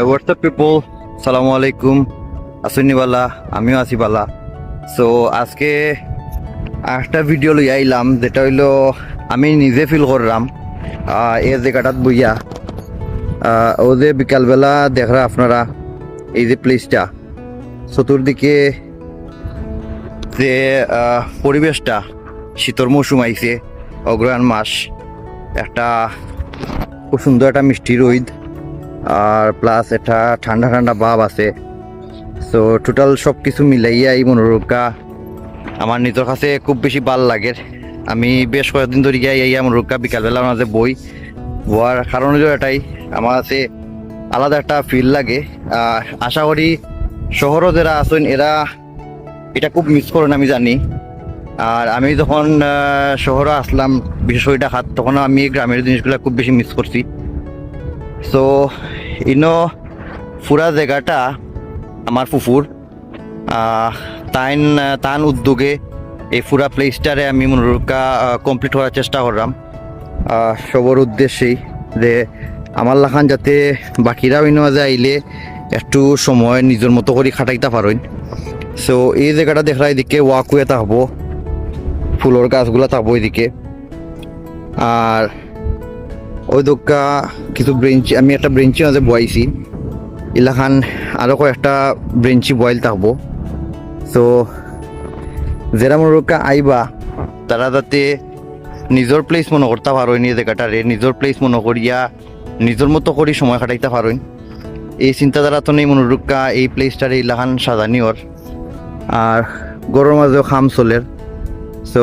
WhatsApp people, সালামু আলাইকুম। আসুনি বালা, আমিও আছি বালা। সো আজকে একটা ভিডিও লই আইলাম, যেটা হইলো আমি নিজে ফিল করলাম এই জায়গাটাত বইয়া। ও যে বিকালবেলা দেখরা আপনারা এই যে প্লেসটা, চতুর্দিকে যে পরিবেশটা, শীতর মৌসুম আইছে, অগ্রহায়ণ মাস, একটা খুব সুন্দর একটা মিষ্টি রোদ আর প্লাস একটা ঠান্ডা ঠান্ডা ভাব আছে। সো টোটাল সব কিছু মিলাইয়া এই মনোরোগা আমার নিজের কাছে খুব বেশি ভাল লাগে। আমি বেশ কয়েকদিন ধরে গিয়ে এই মনোরোগা বিকালবেলা মাঝে বইয়ার কারণ হলো এটাই, আমার কাছে আলাদা একটা ফিল লাগে। আশা করি শহরও যারা আছেন এরা এটা খুব মিস করেন, আমি জানি। আর আমি যখন শহরে আসলাম, বিশেষ করে ঢাকাত, তখন আমি গ্রামের জিনিসগুলো খুব বেশি মিস করছি। সো ইনো পুরা জায়গাটা আমার ফুফুর তান উদ্যোগে এই পুরা প্লেসটারে আমি মনোরোগা কমপ্লিট করার চেষ্টা করলাম সবর উদ্দেশ্যেই, যে আমার লাখান যাতে বাকিরাও ইনো মাঝে আইলে একটু সময় নিজের মতো করে খাটাইতে পারেন। সো এই জায়গাটা দেখরা এদিকে ওয়াকওয়ে থাকবো, ফুলের গাছগুলা থাকবো এদিকে। আর ওই দোকা কিছু ব্রেঞ্চি, আমি একটা ব্রেঞ্চি মাঝে বয়াইছি, এলাকান আরও কয়েকটা ব্রেঞ্চি বয়েল থাকবো। তো যারা মনোরোগা আইবা তারা যাতে নিজের প্লেস মনে করতে পারেন, এই জায়গাটারে নিজের প্লেস মনে করিয়া নিজের মতো করে সময় কাটাইতে পারেন। এই চিন্তাধারা তো নেই মনোরোগা এই প্লেসটারে এলাকান সাজানিওর। আর গরুর মাঝেও খাম চলের, সো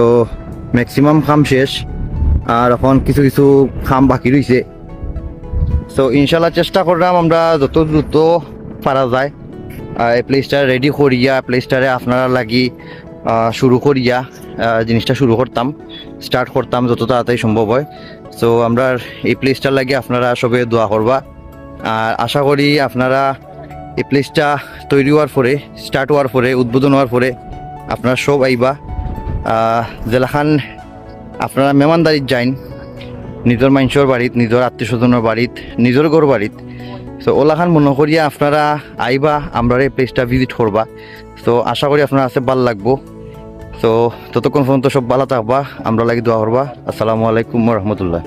ম্যাক্সিমাম খাম শেষ, আর এখন কিছু কিছু খাম বাকি রয়েছে। সো ইনশাল্লাহ চেষ্টা করলাম আমরা যত দ্রুত পারা যায় এই প্লেসটা রেডি করিয়া, প্লেসটারে আপনারা লাগি শুরু করিয়া জিনিসটা শুরু করতাম, স্টার্ট করতাম যত তাড়াতাড়ি সম্ভব হয়। সো আমরা এই প্লেসটার লাগে আপনারা সবে দোয়া করবা। আর আশা করি আপনারা এই প্লেসটা তৈরি হওয়ার পরে, স্টার্ট হওয়ার পরে, উদ্বোধন হওয়ার পরে আপনারা সব আইবা। জেলাখান আপনারা মেহমানদারিত যাইন, নিজের মানুষের বাড়িত, নিজের আত্মীয় স্বজনের বাড়িত, নিজের ঘর বাড়িত। সো ওলাখান মনে করিয়া আপনারা আইবা, আমরা এই প্লেসটা ভিজিট করবা। সো আশা করি আপনার আছে ভাল লাগবো। সো ততক্ষণ পর্যন্ত সব ভালো থাকবা, আমরা লাগি দোয়া করবা। আসসালামু আলাইকুম রহমতুল্লাহ।